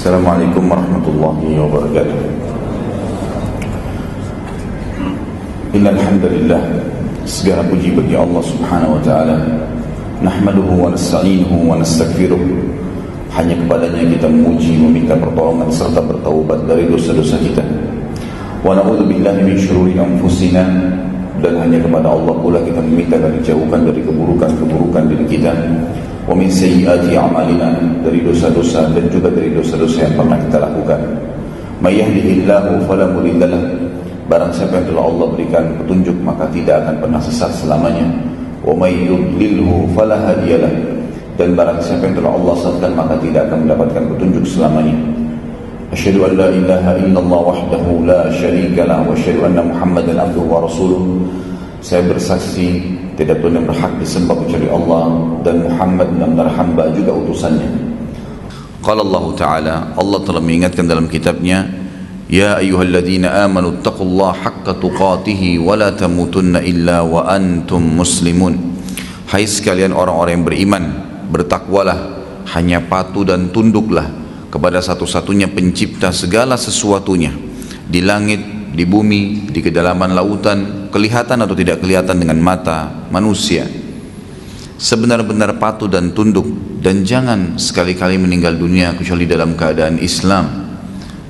Assalamualaikum warahmatullahi wabarakatuh. Innal hamdalillah, segala puji bagi Allah Subhanahu wa taala. Nahmaduhu wa nasta'inuhu wa nastaghfiruh. Hanya kepadanya kita memuji, meminta pertolongan serta bertaubat dari dosa-dosa kita. Wa na'udzu billahi min syururi anfusina, dan hanya kepada Allah pula kita meminta dan dijauhkan dari keburukan-keburukan diri kita. Wa min sayyiati a'malina, dari dosa-dosa dan juga dari dosa-dosa yang pernah kita lakukan. May yahdihillahu fala mudhillalah, barang siapa yang telah Allah berikan petunjuk maka tidak akan pernah sesat selamanya. Wa may yudlilhu fala hadiyalah, dan barang siapa yang telah Allah sesatkan maka tidak akan mendapatkan petunjuk selamanya. Asyhadu an la ilaha illallah wahdahu la syarika lah wa asyhadu anna Muhammadan abduhu wa rasuluh. Saya bersaksi tidak Tuhan yang berhak disembah kecuali Allah, dan Muhammad benar-benar hamba juga utusannya. Qala Allah Ta'ala, Allah telah mengingatkan dalam kitabnya, Ya ayyuhalladzina amanu taqullaha haqqa tuqatihi wa la tamutunna illa wa antum muslimun. Hai sekalian orang-orang yang beriman, bertakwalah, hanya patuh dan tunduklah kepada satu-satunya pencipta segala sesuatunya, di langit, di bumi, di kedalaman lautan, kelihatan atau tidak kelihatan dengan mata manusia. Sebenar-benar patuh dan tunduk, dan jangan sekali-kali meninggal dunia kecuali dalam keadaan Islam.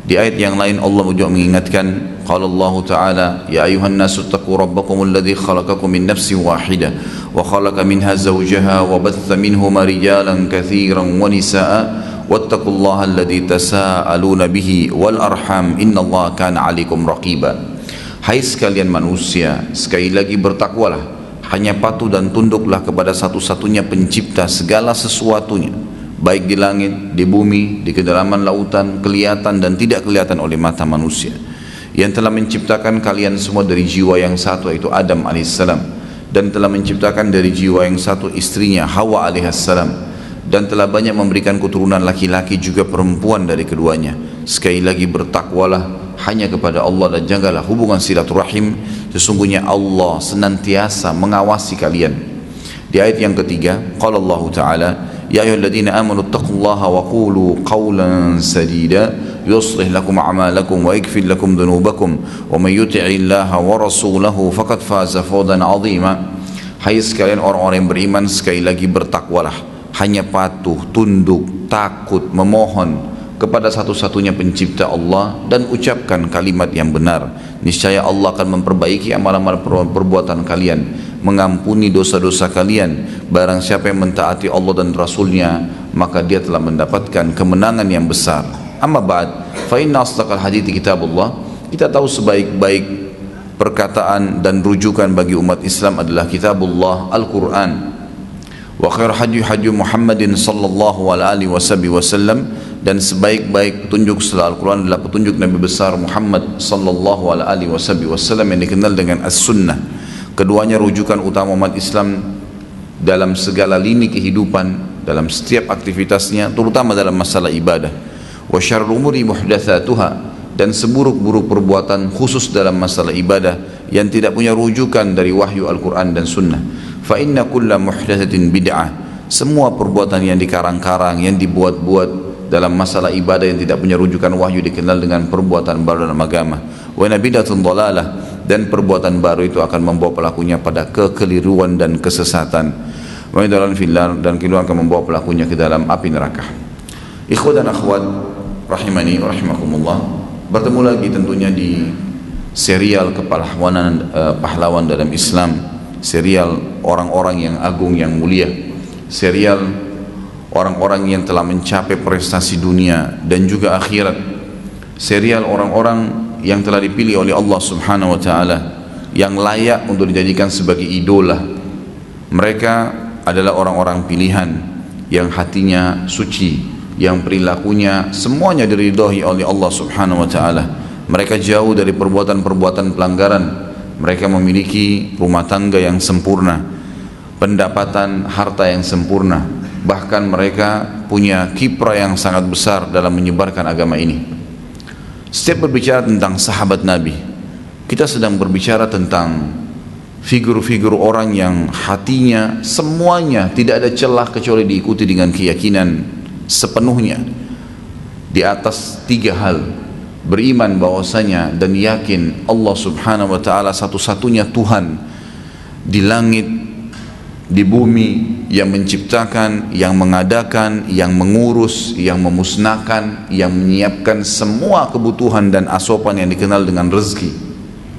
Di ayat yang lain Allah juga mengingatkan, qala Allah Ta'ala, ya ayuhan nasu taqu rabbakumul ladzi khalaqakum min nafsin wahidah wa khalaqa minha zawjaha wa batha minhuma rijalan katsiran wa nisaa'a wattaqullaha alladzi tasaaluna bihi wal arham innallaha kana 'alaikum raqiba. Hai sekalian manusia, sekali lagi bertakwalah, hanya patuh dan tunduklah kepada satu-satunya pencipta segala sesuatunya, baik di langit, di bumi, di kedalaman lautan, kelihatan dan tidak kelihatan oleh mata manusia, yang telah menciptakan kalian semua dari jiwa yang satu, yaitu Adam alaihissalam, dan telah menciptakan dari jiwa yang satu istrinya Hawa alaihissalam, dan telah banyak memberikan keturunan laki-laki juga perempuan dari keduanya. Sekali lagi bertakwalah hanya kepada Allah dan jagalah hubungan silaturahim, sesungguhnya Allah senantiasa mengawasi kalian. Di ayat yang ketiga, qala Allah Ta'ala, ya ayyuhalladzina amanu taqullaha wa qulu qawlan sadida yuslih lakum a'malakum wa yaghfir lakum dhunubakum wa may yuti'illaha wa rasulahu faqad faza fawzan 'azima. Hai sekalian orang-orang yang beriman, sekali lagi bertakwalah, hanya patuh, tunduk, takut, memohon kepada satu-satunya pencipta Allah, dan ucapkan kalimat yang benar. Niscaya Allah akan memperbaiki amalan-amalan perbuatan kalian, mengampuni dosa-dosa kalian. Barang siapa yang mentaati Allah dan Rasulnya, maka dia telah mendapatkan kemenangan yang besar. Amma ba'd, fa inna asdaqal hadithi kitabullah. Kita tahu sebaik-baik perkataan dan rujukan bagi umat Islam adalah kitabullah, Al-Quran. Wa khair hadyu Muhammadin sallallahu alaihi wasallam, dan sebaik-baik petunjuk setelah Al-Quran adalah petunjuk Nabi besar Muhammad sallallahu alaihi wasallam yang dikenal dengan As-Sunnah. Keduanya rujukan utama umat Islam dalam segala lini kehidupan, dalam setiap aktivitasnya, terutama dalam masalah ibadah. Wa syarrul umuri muhdatsatuha, dan seburuk-buruk perbuatan khusus dalam masalah ibadah yang tidak punya rujukan dari wahyu Al-Quran dan Sunnah. Fa inna kulla muhdatsatin bid'ah, semua perbuatan yang dikarang-karang, yang dibuat-buat dalam masalah ibadah yang tidak punya rujukan wahyu dikenal dengan perbuatan baru dalam agama. Wa nabidatun dhalalah, dan perbuatan baru itu akan membawa pelakunya pada kekeliruan dan kesesatan. Wa idalan fillah, dan keliruan akan membawa pelakunya ke dalam api neraka. Ikhwan dan akhwat rahimani wa rahimakumullah, bertemu lagi tentunya di serial kepahlawanan, pahlawan dalam Islam, serial orang-orang yang agung yang mulia, serial orang-orang yang telah mencapai prestasi dunia dan juga akhirat, serial orang-orang yang telah dipilih oleh Allah Subhanahu wa Ta'ala, yang layak untuk dijadikan sebagai idola. Mereka adalah orang-orang pilihan yang hatinya suci, yang perilakunya semuanya diridhoi oleh Allah Subhanahu wa Ta'ala. Mereka jauh dari perbuatan-perbuatan pelanggaran. Mereka memiliki rumah tangga yang sempurna, pendapatan harta yang sempurna, bahkan mereka punya kiprah yang sangat besar dalam menyebarkan agama ini. Setiap berbicara tentang sahabat Nabi, kita sedang berbicara tentang figur-figur orang yang hatinya semuanya tidak ada celah kecuali diikuti dengan keyakinan sepenuhnya. di atas 3 hal. Beriman bahwasanya dan yakin Allah subhanahu wa ta'ala satu-satunya Tuhan di langit, di bumi, yang menciptakan, yang mengadakan, yang mengurus, yang memusnahkan, yang menyiapkan semua kebutuhan dan asupan yang dikenal dengan rezeki.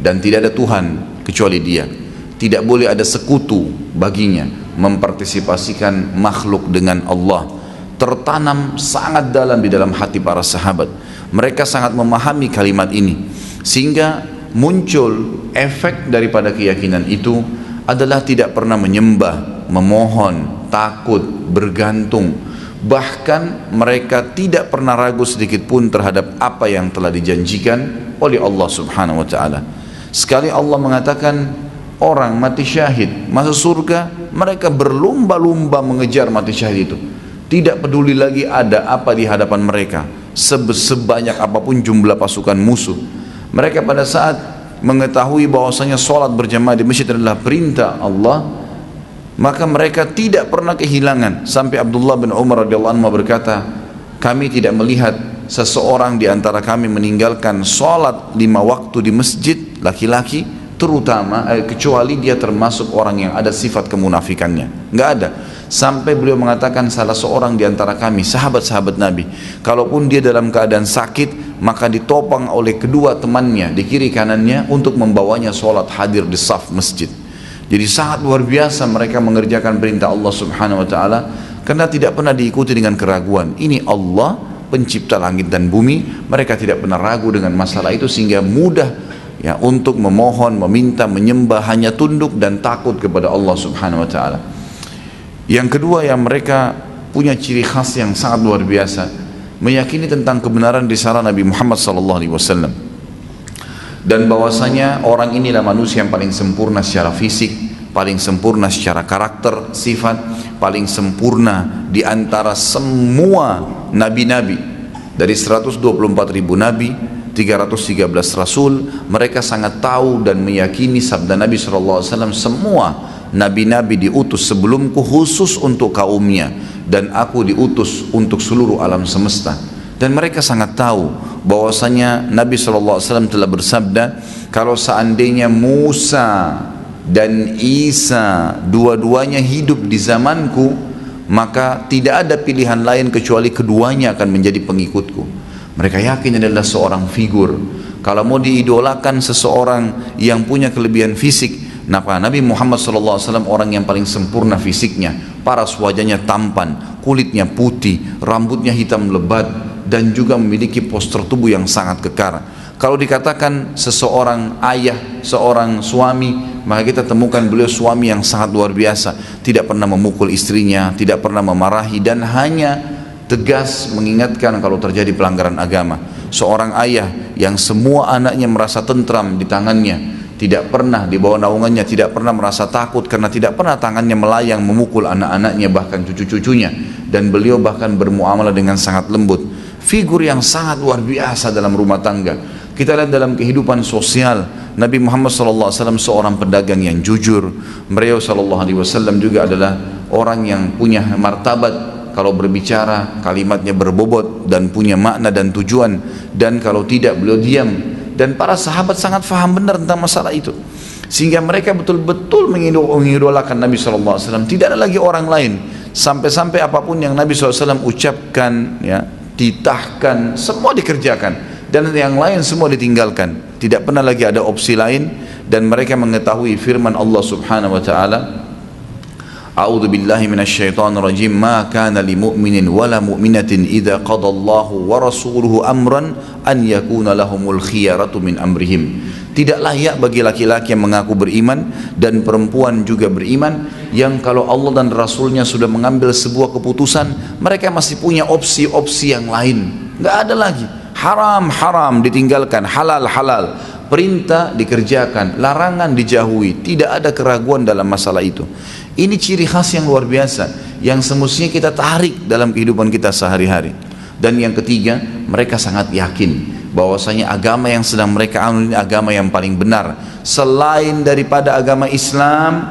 Dan tidak ada Tuhan kecuali Dia. Tidak boleh ada sekutu baginya mempartisipasikan makhluk dengan Allah. Tertanam sangat dalam di dalam hati para sahabat. Mereka sangat memahami kalimat ini, sehingga muncul efek daripada keyakinan itu adalah tidak pernah menyembah, memohon, takut, bergantung. Bahkan mereka tidak pernah ragu sedikit pun terhadap apa yang telah dijanjikan oleh Allah subhanahu wa ta'ala. Sekali Allah mengatakan orang mati syahid masuk surga, mereka berlumba-lumba mengejar mati syahid itu. Tidak peduli lagi ada apa di hadapan mereka, sebanyak apapun jumlah pasukan musuh. Mereka pada saat mengetahui bahwasanya sholat berjamaah di masjid adalah perintah Allah, maka mereka tidak pernah kehilangan. Sampai Abdullah bin Umar radhiyallahu anhu berkata, kami tidak melihat seseorang di antara kami meninggalkan sholat 5 waktu di masjid, laki-laki terutama, kecuali dia termasuk orang yang ada sifat kemunafikannya. Nggak ada. Sampai beliau mengatakan salah seorang di antara kami, sahabat-sahabat Nabi, kalaupun dia dalam keadaan sakit, maka ditopang oleh kedua temannya di kiri kanannya untuk membawanya sholat hadir di saf masjid. Jadi sangat luar biasa mereka mengerjakan perintah Allah subhanahu wa ta'ala, karena tidak pernah diikuti dengan keraguan. Ini Allah pencipta langit dan bumi, mereka tidak pernah ragu dengan masalah itu, sehingga mudah ya untuk memohon, meminta, menyembah, hanya tunduk dan takut kepada Allah subhanahu wa ta'ala. Yang kedua yang mereka punya ciri khas yang sangat luar biasa, meyakini tentang kebenaran risalah Nabi Muhammad SAW, dan bahwasanya orang inilah manusia yang paling sempurna secara fisik, paling sempurna secara karakter, sifat, paling sempurna di antara semua nabi-nabi. Dari 124.000 nabi, 313 rasul, mereka sangat tahu dan meyakini sabda Nabi SAW, semua nabi-nabi diutus sebelumku khusus untuk kaumnya, dan aku diutus untuk seluruh alam semesta. Dan mereka sangat tahu bahwasanya Nabi SAW telah bersabda, kalau seandainya Musa dan Isa dua-duanya hidup di zamanku, maka tidak ada pilihan lain kecuali keduanya akan menjadi pengikutku. Mereka yakin adalah seorang figur. Kalau mau diidolakan seseorang yang punya kelebihan fisik, Nabi Muhammad SAW orang yang paling sempurna fisiknya, paras wajahnya tampan, kulitnya putih, rambutnya hitam lebat, dan juga memiliki postur tubuh yang sangat kekar. Kalau dikatakan seseorang ayah, seorang suami, maka kita temukan beliau suami yang sangat luar biasa, tidak pernah memukul istrinya, tidak pernah memarahi, dan hanya tegas mengingatkan kalau terjadi pelanggaran agama. Seorang ayah yang semua anaknya merasa tentram di tangannya, tidak pernah di bawah naungannya, tidak pernah merasa takut karena tidak pernah tangannya melayang memukul anak-anaknya, bahkan cucu-cucunya, dan beliau bahkan bermuamalah dengan sangat lembut. Figur yang sangat luar biasa dalam rumah tangga. Kita lihat dalam kehidupan sosial, Nabi Muhammad SAW seorang pedagang yang jujur. Beliau SAW juga adalah orang yang punya martabat. Kalau berbicara kalimatnya berbobot dan punya makna dan tujuan, dan kalau tidak beliau diam. Dan para sahabat sangat faham benar tentang masalah itu, sehingga mereka betul-betul mengidolakan Nabi SAW. Tidak ada lagi orang lain, sampai-sampai apapun yang Nabi SAW ucapkan, ya, ditahkan, semua dikerjakan, dan yang lain semua ditinggalkan. Tidak pernah lagi ada opsi lain. Dan mereka mengetahui firman Allah subhanahu wa ta'ala, A'udzu billahi minasyaitonir rajim, ma kana lil mu'minin wala mu'minatin idza qadallahu wa rasuluhu amran an yakuna lahumul khiyaratu min amrihim. Tidak layak bagi laki-laki yang mengaku beriman dan perempuan juga beriman, yang kalau Allah dan Rasulnya sudah mengambil sebuah keputusan, mereka masih punya opsi-opsi yang lain. Nggak ada lagi. Haram, haram ditinggalkan, halal, halal. Perintah dikerjakan, larangan dijauhi. Tidak ada keraguan dalam masalah itu. Ini ciri khas yang luar biasa, yang semestinya kita tarik dalam kehidupan kita sehari-hari. Dan yang ketiga, mereka sangat yakin bahwasanya agama yang sedang mereka anut ini agama yang paling benar. Selain daripada agama Islam,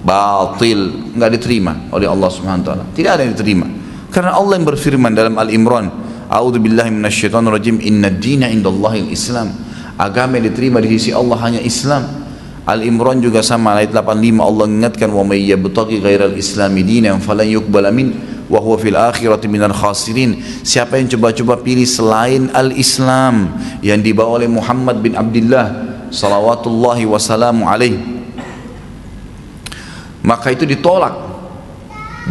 batil, nggak diterima oleh Allah Subhanahu wa taala. Tidak ada yang diterima. Karena Allah yang berfirman dalam Al-Imran A'udzubillahi minasyaitonirrajim. Innad dina indallahil Islam. Agama yang diterima di sisi Allah hanya Islam. Al-Imran juga sama, ayat 85 Allah ingatkan, wa may yabtaghi ghairal islami dinan falan yuqbala min wa huwa fil akhirati minal khasirin. Siapa yang coba-coba pilih selain al-Islam yang dibawa oleh Muhammad bin Abdullah salawatullahi wassalamu alaih, maka itu ditolak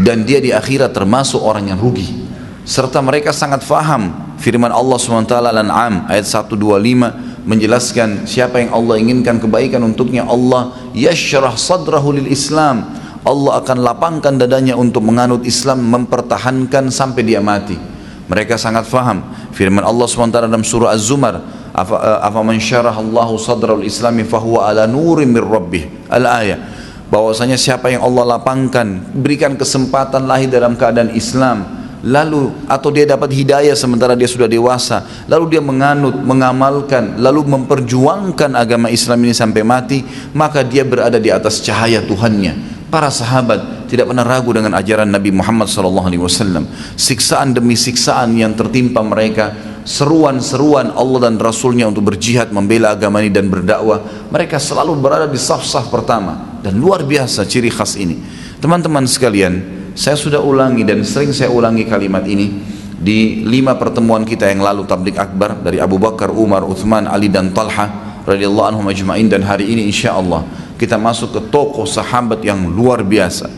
dan dia di akhirat termasuk orang yang rugi. Serta mereka sangat faham firman Allah SWT Al-An'am ayat 125 menjelaskan siapa yang Allah inginkan kebaikan untuknya, Allah yashrah sadrahu lil Islam, Allah akan lapangkan dadanya untuk menganut Islam, mempertahankan sampai dia mati. Mereka sangat faham firman Allah SWT dalam surah Az-Zumar, afaman syarah Allahu sadrahu lil Islami fahuwa ala nurim mir rabbih, al-ayah, bahwasanya siapa yang Allah lapangkan, berikan kesempatan lahir dalam keadaan Islam, lalu atau dia dapat hidayah sementara dia sudah dewasa, lalu dia menganut, mengamalkan, lalu memperjuangkan agama Islam ini sampai mati, maka dia berada di atas cahaya Tuhannya. Para sahabat tidak pernah ragu dengan ajaran Nabi Muhammad SAW. Siksaan demi siksaan yang tertimpa mereka, seruan-seruan Allah dan Rasulnya untuk berjihad membela agama ini dan berdakwah, mereka selalu berada di saf-saf pertama. Dan luar biasa ciri khas ini. Teman-teman sekalian, saya sudah ulangi dan sering saya ulangi kalimat ini di 5 pertemuan kita yang lalu tabligh akbar dari Abu Bakar, Umar, Uthman, Ali dan Talha radhiyallahu anhum ajma'in, dan hari ini insyaallah kita masuk ke tokoh sahabat yang luar biasa,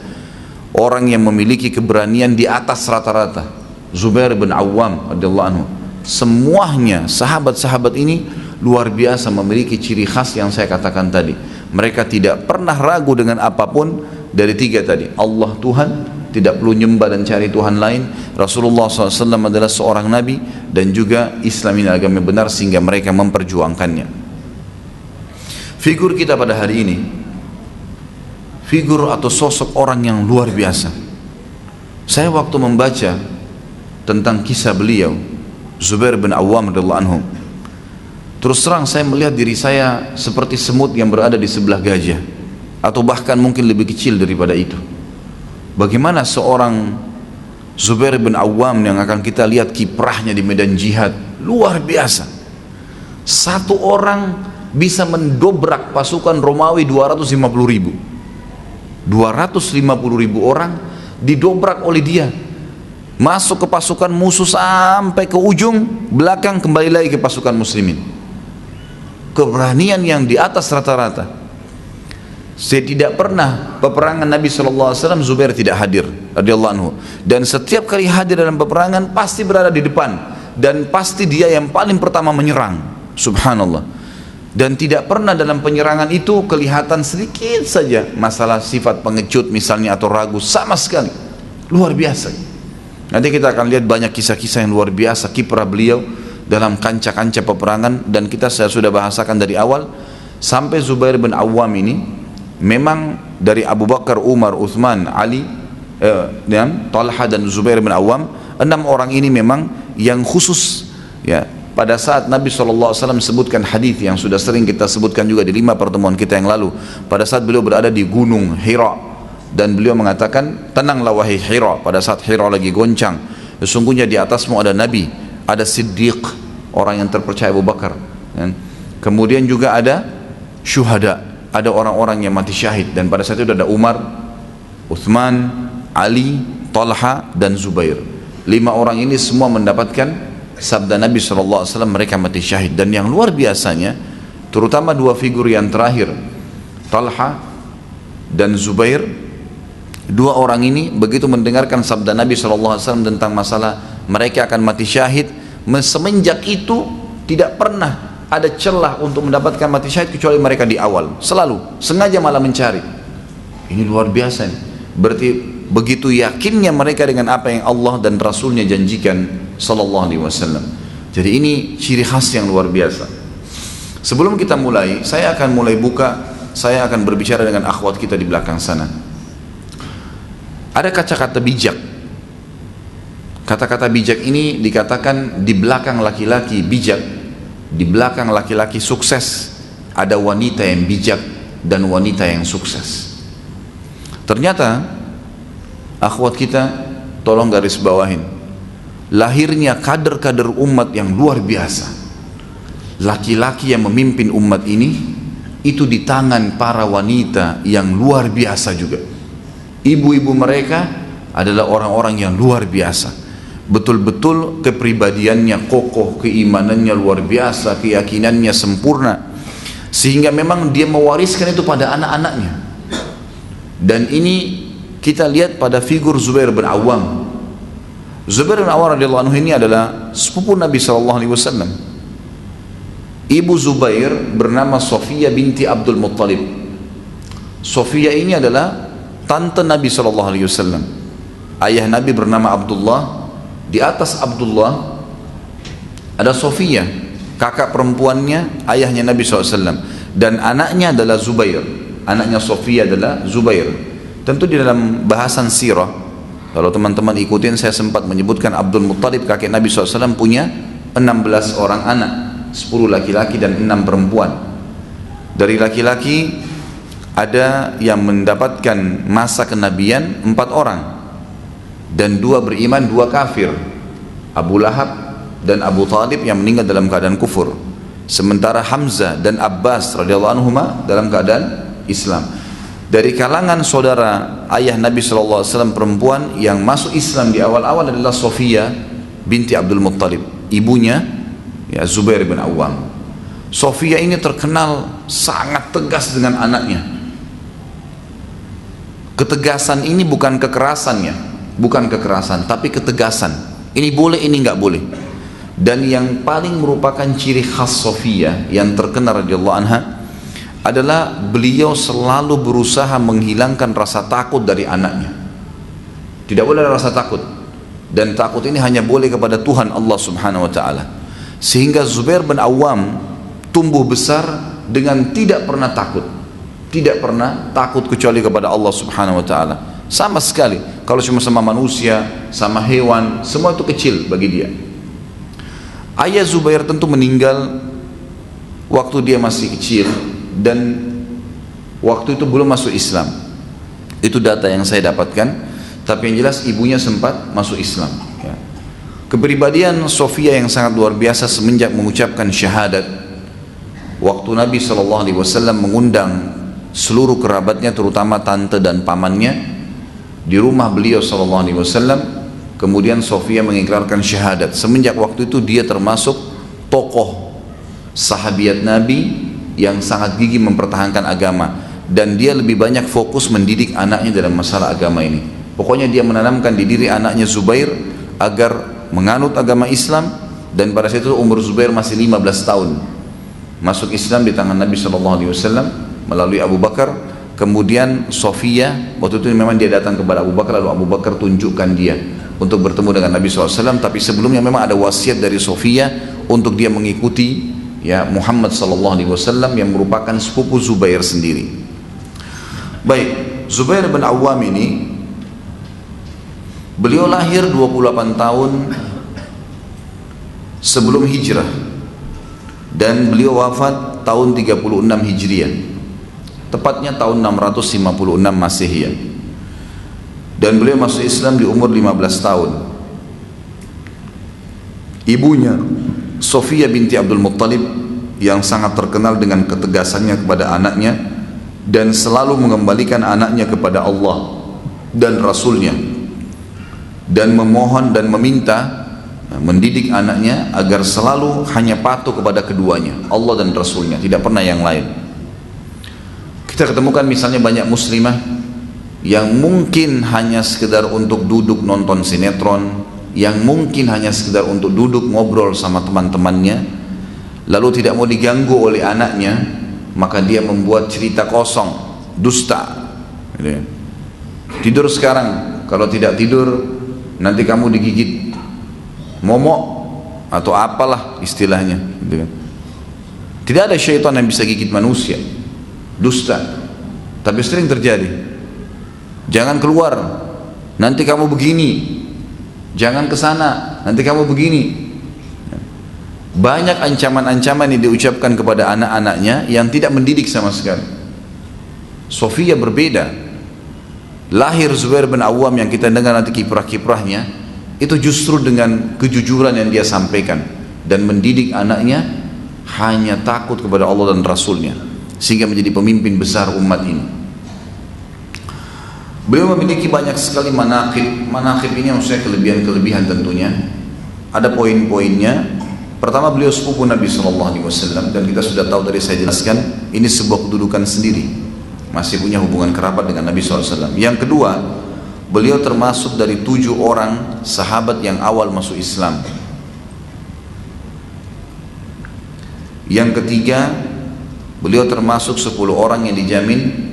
orang yang memiliki keberanian di atas rata-rata, Zubair bin Awam radhiyallahu anhu. Semuanya sahabat-sahabat ini luar biasa, memiliki ciri khas yang saya katakan tadi. Mereka tidak pernah ragu dengan apapun dari 3 tadi, Allah Tuhan, tidak perlu nyembah dan cari Tuhan lain, Rasulullah SAW adalah seorang Nabi, dan juga Islam ini agama benar, sehingga mereka memperjuangkannya. Figur kita pada hari ini, figur atau sosok orang yang luar biasa. Saya waktu membaca tentang kisah beliau, Zubair bin Awam radhiyallahu anhu, terus terang saya melihat diri saya seperti semut yang berada di sebelah gajah, atau bahkan mungkin lebih kecil daripada itu. Bagaimana seorang Zubair bin Awam yang akan kita lihat kiprahnya di medan jihad luar biasa. Satu orang bisa mendobrak pasukan Romawi 250.000. 250.000 orang didobrak oleh dia, masuk ke pasukan musuh sampai ke ujung belakang, kembali lagi ke pasukan muslimin. Keberanian yang di atas rata-rata. Tidak pernah peperangan Nabi SAW Zubair tidak hadir radhiyallahu anhu, dan setiap kali hadir dalam peperangan pasti berada di depan, dan pasti dia yang paling pertama menyerang, subhanallah. Dan tidak pernah dalam penyerangan itu kelihatan sedikit saja masalah sifat pengecut misalnya atau ragu, sama sekali. Luar biasa. Nanti kita akan lihat banyak kisah-kisah yang luar biasa kiprah beliau dalam kancah-kancah peperangan, dan kita sudah bahasakan dari awal sampai Zubair bin Awam ini memang dari Abu Bakar, Umar, Uthman, Ali, dan Talha dan Zubair bin Awam, 6 orang ini memang yang khusus ya. Pada saat Nabi SAW sebutkan hadis yang sudah sering kita sebutkan juga di 5 pertemuan kita yang lalu, pada saat beliau berada di gunung Hira, dan beliau mengatakan, tenanglah wahai Hira, pada saat Hira lagi goncang, sesungguhnya di atasmu ada Nabi, ada Siddiq, orang yang terpercaya Abu Bakar, kemudian juga ada syuhada, ada orang-orang yang mati syahid, dan pada saat itu ada Umar, Uthman, Ali, Talha dan Zubair. 5 orang ini semua mendapatkan sabda Nabi SAW, mereka mati syahid. Dan yang luar biasanya, terutama 2 figur yang terakhir, Talha dan Zubair, 2 orang ini begitu mendengarkan sabda Nabi SAW tentang masalah mereka akan mati syahid, semenjak itu tidak pernah ada celah untuk mendapatkan mati syahid kecuali mereka di awal, selalu sengaja malah mencari. Ini luar biasa nih. Berarti begitu yakinnya mereka dengan apa yang Allah dan Rasulnya janjikan sallallahu alaihi wasallam. Jadi ini ciri khas yang luar biasa. Sebelum kita mulai, saya akan berbicara dengan akhwat kita di belakang sana. Ada kata-kata bijak. Kata-kata bijak ini dikatakan di belakang laki-laki bijak, di belakang laki-laki sukses, ada wanita yang bijak dan wanita yang sukses. Ternyata akhwat kita, tolong garis bawahin, lahirnya kader-kader umat yang luar biasa. Laki-laki yang memimpin umat ini itu di tangan para wanita yang luar biasa juga. Ibu-ibu mereka adalah orang-orang yang luar biasa, betul-betul kepribadiannya kokoh, keimanannya luar biasa, keyakinannya sempurna, sehingga memang dia mewariskan itu pada anak-anaknya. Dan ini kita lihat pada figur Zubair bin Awam. Zubair bin Awam radhiyallahu anhu ini adalah sepupu Nabi SAW. Ibu Zubair bernama Sofia binti Abdul Muttalib. Sofia ini adalah tante Nabi SAW. Ayah Nabi bernama Abdullah. Di atas Abdullah ada Sofia, kakak perempuannya ayahnya Nabi SAW. Dan anaknya adalah Zubair. Anaknya Sofia adalah Zubair. Tentu di dalam bahasan sirah, kalau teman-teman ikutin, saya sempat menyebutkan Abdul Muttalib kakek Nabi SAW punya 16 orang anak, 10 laki-laki dan 6 perempuan. Dari laki-laki ada yang mendapatkan masa kenabian 4 orang, dan 2 beriman, 2 kafir, Abu Lahab dan Abu Talib yang meninggal dalam keadaan kufur. Sementara Hamzah dan Abbas radhiyallahu anhuma dalam keadaan Islam. Dari kalangan saudara ayah Nabi SAW perempuan yang masuk Islam di awal-awal adalah Sofia binti Abdul Muttalib, ibunya ya Zubair bin Awam. Sofia ini terkenal sangat tegas dengan anaknya. Ketegasan ini bukan kekerasannya, bukan kekerasan, tapi ketegasan. Ini boleh, ini nggak boleh. Dan yang paling merupakan ciri khas Sofia yang terkenal radhiyallahu anha adalah beliau selalu berusaha menghilangkan rasa takut dari anaknya. Tidak boleh ada rasa takut, dan takut ini hanya boleh kepada Tuhan Allah Subhanahu wa taala. Sehingga Zubair bin Awam tumbuh besar dengan tidak pernah takut. Tidak pernah takut kecuali kepada Allah Subhanahu wa taala. Sama sekali. Kalau cuma sama manusia, sama hewan, semua itu kecil bagi dia. Ayah Zubair tentu meninggal waktu dia masih kecil, dan waktu itu belum masuk Islam. Itu data yang saya dapatkan, tapi yang jelas ibunya sempat masuk Islam ya. Kepribadian Sofia yang sangat luar biasa semenjak mengucapkan syahadat. Waktu Nabi SAW mengundang seluruh kerabatnya, terutama tante dan pamannya, di rumah beliau SAW, kemudian Sofia mengikrarkan syahadat. Semenjak waktu itu dia termasuk tokoh sahabiat Nabi yang sangat gigih mempertahankan agama, dan dia lebih banyak fokus mendidik anaknya dalam masalah agama ini. Pokoknya dia menanamkan di diri anaknya Zubair agar menganut agama Islam, dan pada saat itu umur Zubair masih 15 tahun. Masuk Islam di tangan Nabi SAW melalui Abu Bakar. Kemudian Sofia, waktu itu memang dia datang kepada Abu Bakar, lalu Abu Bakar tunjukkan dia untuk bertemu dengan Nabi SAW. Tapi sebelumnya memang ada wasiat dari Sofia untuk dia mengikuti ya Muhammad SAW yang merupakan sepupu Zubair sendiri. Baik, Zubair bin Awam ini beliau lahir 28 tahun sebelum hijrah, dan beliau wafat tahun 36 Hijriah, tepatnya tahun 656 Masihiyah. Dan beliau masuk Islam di umur 15 tahun. Ibunya Sofia binti Abdul Muttalib yang sangat terkenal dengan ketegasannya kepada anaknya, dan selalu mengembalikan anaknya kepada Allah dan Rasulnya, dan memohon dan meminta mendidik anaknya agar selalu hanya patuh kepada keduanya, Allah dan Rasulnya, tidak pernah yang lain. Kita ketemukan misalnya banyak muslimah yang mungkin hanya sekedar untuk duduk nonton sinetron, yang mungkin hanya sekedar untuk duduk ngobrol sama teman-temannya, lalu tidak mau diganggu oleh anaknya, maka dia membuat cerita kosong, dusta. Tidur sekarang, kalau tidak tidur nanti kamu digigit momok atau apalah istilahnya. Tidak ada syaitan yang bisa gigit manusia, dusta. Tapi sering terjadi. Jangan keluar, nanti kamu begini. Jangan ke sana, nanti kamu begini. Banyak ancaman-ancaman yang diucapkan kepada anak-anaknya yang tidak mendidik sama sekali. Sofia berbeda. Lahir Zubair bin Awam yang kita dengar nanti kiprah-kiprahnya, itu justru dengan kejujuran yang dia sampaikan dan mendidik anaknya hanya takut kepada Allah dan Rasulnya, sehingga menjadi pemimpin besar umat ini. Beliau memiliki banyak sekali manaqib ini maksudnya kelebihan-kelebihan tentunya. Ada poin-poinnya. Pertama, beliau sepupu Nabi SAW, dan kita sudah tahu tadi saya jelaskan ini sebuah kedudukan sendiri, masih punya hubungan kerabat dengan Nabi SAW. Yang kedua, beliau termasuk dari 7 orang sahabat yang awal masuk Islam. Yang ketiga, beliau termasuk 10 orang yang dijamin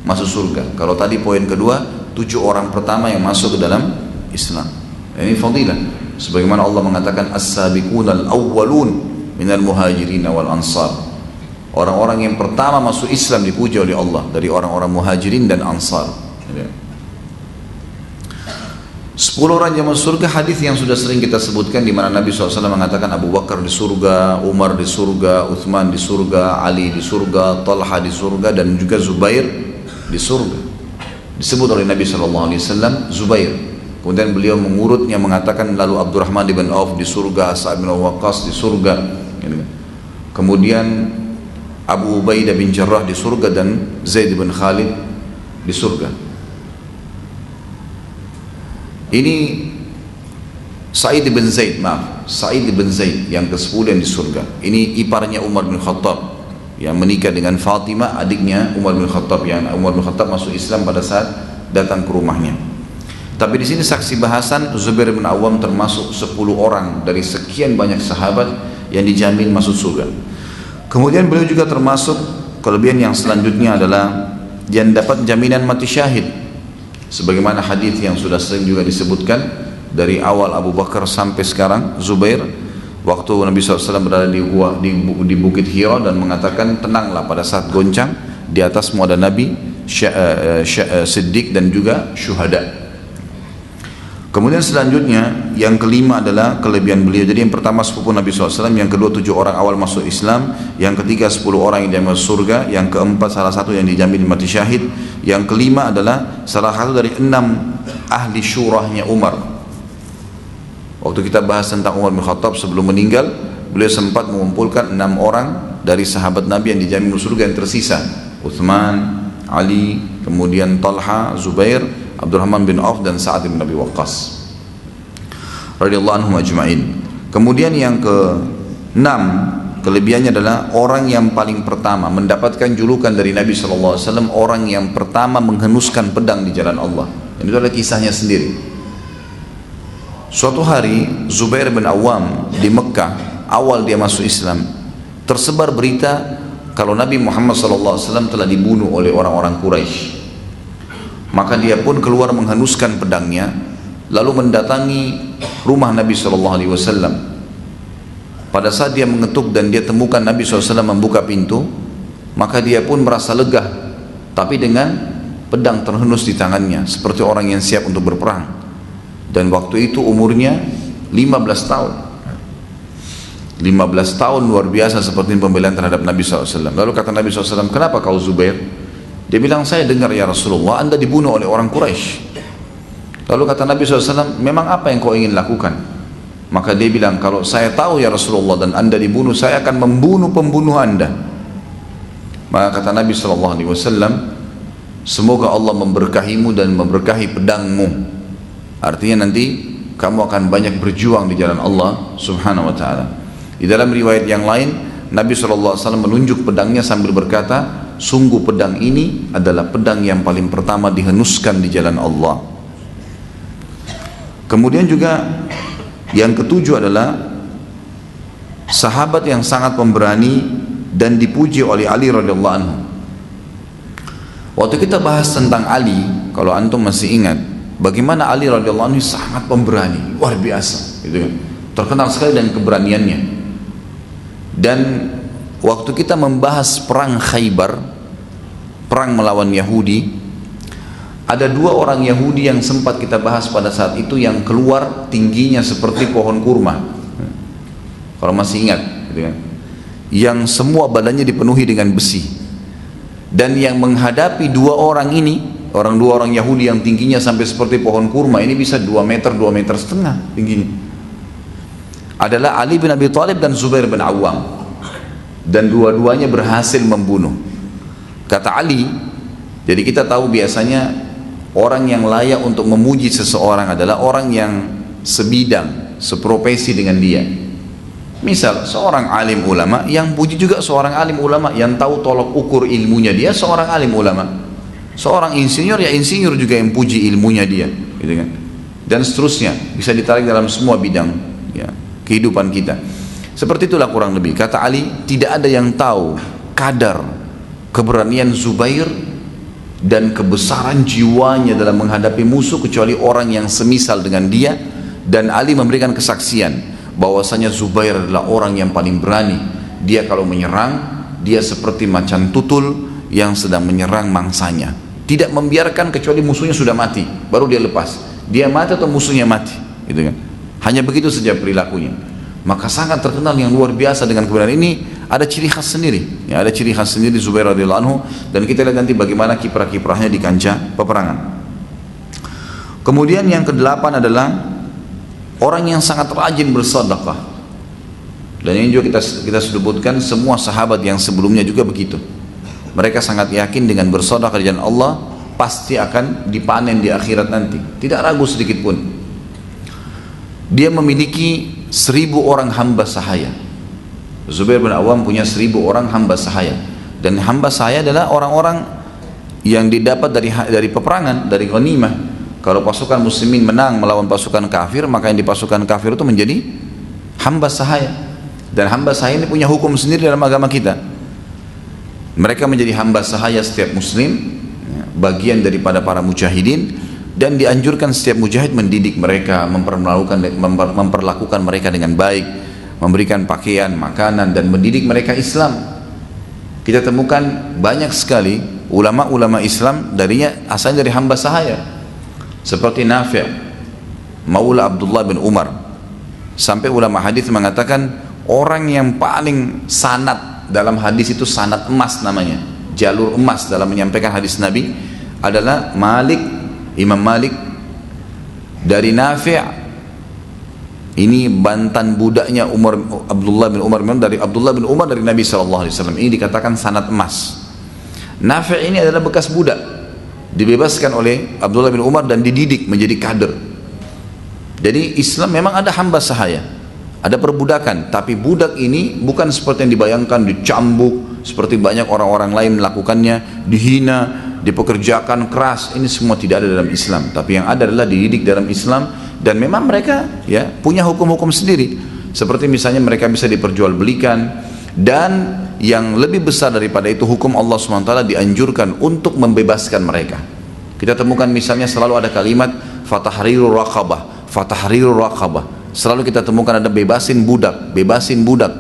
masuk surga. Kalau tadi poin kedua, 7 orang pertama yang masuk ke dalam Islam. Ini fadilah. Sebagaimana Allah mengatakan as-sabiqunal awwalun minal muhajirin wal ansar. Orang-orang yang pertama masuk Islam dipuji oleh Allah dari orang-orang muhajirin dan ansar. 10 orang yang masuk surga, hadis yang sudah sering kita sebutkan, di mana Nabi SAW mengatakan Abu Bakar di surga, Umar di surga, Uthman di surga, Ali di surga, Talha di surga, dan juga Zubair di surga. Disebut oleh Nabi SAW Zubair. Kemudian beliau mengurutnya mengatakan lalu Abdurrahman bin Auf di surga, Sa'ad bin Waqqas di surga. Kemudian Abu Ubaidah bin Jarrah di surga dan Zaid bin Khalid di surga. Ini Sa'id bin Zaid yang ke-10 yang di surga. Ini iparnya Umar bin Khattab yang menikah dengan Fatimah, adiknya Umar bin Khattab, yang Umar bin Khattab masuk Islam pada saat datang ke rumahnya. Tapi di sini saksi bahasan Zubair bin Awam termasuk 10 orang dari sekian banyak sahabat yang dijamin masuk surga. Kemudian beliau juga termasuk kelebihan yang selanjutnya adalah yang dapat jaminan mati syahid. Sebagaimana hadis yang sudah sering juga disebutkan dari awal Abu Bakar sampai sekarang Zubair, waktu Nabi SAW berada di Bukit Hira dan mengatakan tenanglah pada saat goncang, di atasmu ada Nabi, Siddiq dan juga syuhada. Kemudian selanjutnya yang kelima adalah kelebihan beliau. Jadi yang pertama sepupu Nabi SAW, yang kedua 7 orang awal masuk Islam, yang ketiga 10 orang yang dijamin masuk surga, yang keempat salah satu yang dijamin mati syahid, yang kelima adalah salah satu dari 6 ahli syurahnya Umar. Waktu kita bahas tentang Umar bin Khattab sebelum meninggal, beliau sempat mengumpulkan 6 orang dari sahabat Nabi yang dijamin masuk surga yang tersisa, Uthman, Ali, kemudian Talha, Zubair, Abdurrahman bin Auf dan Sa'ad bin Abi Waqqas radhiyallahu anhum ajma'in. Kemudian yang ke-6 kelebihannya adalah orang yang paling pertama mendapatkan julukan dari Nabi SAW, orang yang pertama menghenuskan pedang di jalan Allah. Dan itu adalah kisahnya sendiri. Suatu hari Zubair bin Awam di Mekah, awal dia masuk Islam, tersebar berita kalau Nabi Muhammad SAW telah dibunuh oleh orang-orang Quraisy. Maka dia pun keluar menghenuskan pedangnya, lalu mendatangi rumah Nabi SAW. Pada saat dia mengetuk dan dia temukan Nabi SAW membuka pintu, maka dia pun merasa lega, tapi dengan pedang terhenus di tangannya, seperti orang yang siap untuk berperang. Dan waktu itu umurnya 15 tahun. 15 tahun luar biasa seperti pembelaan terhadap Nabi SAW. Lalu kata Nabi SAW, kenapa kau Zubair? Dia bilang, saya dengar ya Rasulullah, Anda dibunuh oleh orang Quraisy. Lalu kata Nabi SAW, memang apa yang kau ingin lakukan? Maka dia bilang, kalau saya tahu ya Rasulullah dan Anda dibunuh, saya akan membunuh pembunuh Anda. Maka kata Nabi SAW, semoga Allah memberkahimu dan memberkahi pedangmu. Artinya nanti kamu akan banyak berjuang di jalan Allah Subhanahu wa ta'ala. Di dalam riwayat yang lain, Nabi SAW menunjuk pedangnya sambil berkata, sungguh pedang ini adalah pedang yang paling pertama dihenuskan di jalan Allah. Kemudian juga yang ketujuh adalah sahabat yang sangat pemberani dan dipuji oleh Ali radhiyallahu anhu. Waktu kita bahas tentang Ali, kalau antum masih ingat, bagaimana Ali radhiyallahu anhu sangat pemberani, luar biasa, gitu kan? Terkenal sekali dengan keberaniannya. Dan waktu kita membahas perang Khaybar, perang melawan Yahudi, ada 2 orang Yahudi yang sempat kita bahas pada saat itu yang keluar tingginya seperti pohon kurma, kalau masih ingat, gitu kan? Yang semua badannya dipenuhi dengan besi, dan yang menghadapi 2 orang ini dua orang Yahudi yang tingginya sampai seperti pohon kurma, ini bisa 2 meter, 2 meter setengah tingginya, adalah Ali bin Abi Thalib dan Zubair bin Awam, dan dua-duanya berhasil membunuh. Kata Ali, jadi kita tahu biasanya orang yang layak untuk memuji seseorang adalah orang yang sebidang, seprofesi dengan dia. Misal seorang alim ulama yang puji juga seorang alim ulama yang tahu tolok ukur ilmunya dia seorang alim ulama. Seorang insinyur ya insinyur juga yang puji ilmunya dia, gitu kan. Dan seterusnya bisa ditarik dalam semua bidang ya, kehidupan kita. Seperti itulah kurang lebih. Kata Ali, tidak ada yang tahu kadar keberanian Zubair dan kebesaran jiwanya dalam menghadapi musuh kecuali orang yang semisal dengan dia. Dan Ali memberikan kesaksian bahwasanya Zubair adalah orang yang paling berani. Dia kalau menyerang, dia seperti macan tutul yang sedang menyerang mangsanya, tidak membiarkan kecuali musuhnya sudah mati baru dia lepas. Dia mati atau musuhnya mati, gitu kan. Hanya begitu saja perilakunya. Maka sangat terkenal yang luar biasa dengan kebenaran ini. Ada ciri khas sendiri ya, ada ciri khas sendiri Zubair radhiyallahu anhu. Dan kita lihat nanti bagaimana kiprah-kiprahnya di kancah peperangan. Kemudian yang ke-8 adalah orang yang sangat rajin bersedekah. Dan ini juga kita sebutkan semua sahabat yang sebelumnya juga begitu. Mereka sangat yakin dengan bersedekah di jalan Allah pasti akan dipanen di akhirat nanti, tidak ragu sedikit pun. Dia memiliki 1000 orang hamba sahaya. Zubair bin Awam punya 1000 orang hamba sahaya. Dan hamba sahaya adalah orang-orang yang didapat dari peperangan, dari ghanimah. Kalau pasukan muslimin menang melawan pasukan kafir, maka yang di pasukan kafir itu menjadi hamba sahaya. Dan hamba sahaya ini punya hukum sendiri dalam agama kita. Mereka menjadi hamba sahaya setiap muslim, bagian daripada para mujahidin, dan dianjurkan setiap mujahid mendidik mereka, memperlakukan mereka dengan baik, memberikan pakaian, makanan, dan mendidik mereka Islam. Kita temukan banyak sekali ulama-ulama Islam darinya asalnya dari hamba sahaya. Seperti Nafi' Maula Abdullah bin Umar, sampai ulama hadis mengatakan orang yang paling sanad dalam hadis itu sanad emas namanya, jalur emas dalam menyampaikan hadis Nabi adalah Imam Malik dari Nafi'. Ini bantan budaknya Abdullah bin Umar dari Abdullah bin Umar dari Nabi SAW. Ini dikatakan sanad emas. Nafi' ini adalah bekas budak, dibebaskan oleh Abdullah bin Umar dan dididik menjadi kader. Jadi Islam memang ada hamba sahaya, ada perbudakan, tapi budak ini bukan seperti yang dibayangkan, dicambuk seperti banyak orang-orang lain melakukannya, dihina, dipekerjakan keras. Ini semua tidak ada dalam Islam, tapi yang ada adalah dididik dalam Islam. Dan memang mereka ya punya hukum-hukum sendiri, seperti misalnya mereka bisa diperjualbelikan. Dan yang lebih besar daripada itu, hukum Allah SWT dianjurkan untuk membebaskan mereka. Kita temukan misalnya selalu ada kalimat fatahrirur raqabah, fatahrirur raqabah. Selalu kita temukan ada bebasin budak, bebasin budak.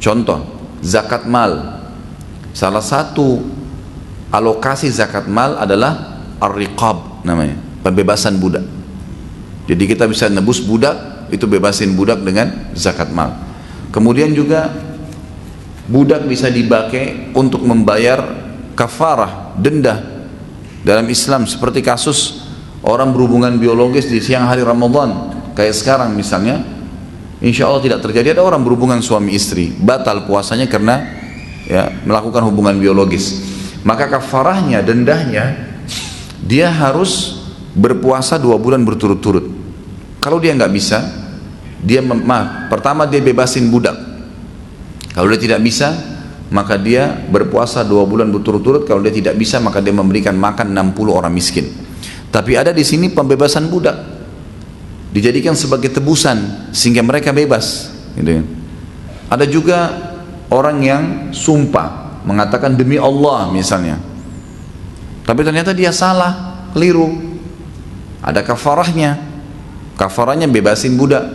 Contoh, zakat mal. Salah satu alokasi zakat mal adalah ar-riqab namanya, pembebasan budak. Jadi kita bisa nebus budak, itu bebasin budak dengan zakat mal. Kemudian juga budak bisa dipakai untuk membayar kafarah, denda dalam Islam, seperti kasus orang berhubungan biologis di siang hari Ramadan kayak sekarang misalnya, insya Allah tidak terjadi, ada orang berhubungan suami istri, batal puasanya karena ya melakukan hubungan biologis, maka kafarahnya, dendahnya, dia harus berpuasa 2 bulan berturut-turut. Kalau dia nggak bisa, dia pertama dia bebasin budak. Kalau dia tidak bisa, maka dia berpuasa 2 bulan berturut-turut. Kalau dia tidak bisa, maka dia memberikan makan 60 orang miskin. Tapi ada di sini pembebasan budak, dijadikan sebagai tebusan sehingga mereka bebas, gitu. Ada juga orang yang sumpah mengatakan demi Allah misalnya, tapi ternyata dia salah, keliru. Ada kafarahnya. Kafarahnya bebasin budak,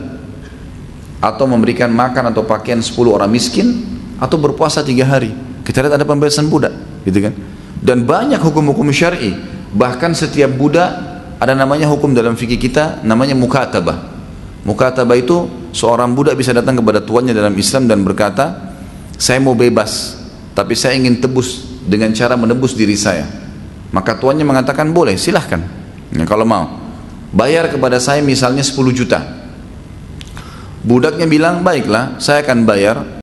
atau memberikan makan atau pakaian 10 orang miskin, atau berpuasa 3 hari. Kita lihat ada pembebasan budak, gitu kan. Dan banyak hukum-hukum syar'i. Bahkan setiap budak ada namanya hukum dalam fikih kita, namanya mukatabah. Mukatabah itu seorang budak bisa datang kepada tuannya dalam Islam dan berkata, saya mau bebas, tapi saya ingin tebus dengan cara menebus diri saya. Maka tuannya mengatakan boleh, silahkan ya, kalau mau bayar kepada saya misalnya 10 juta. Budaknya bilang baiklah saya akan bayar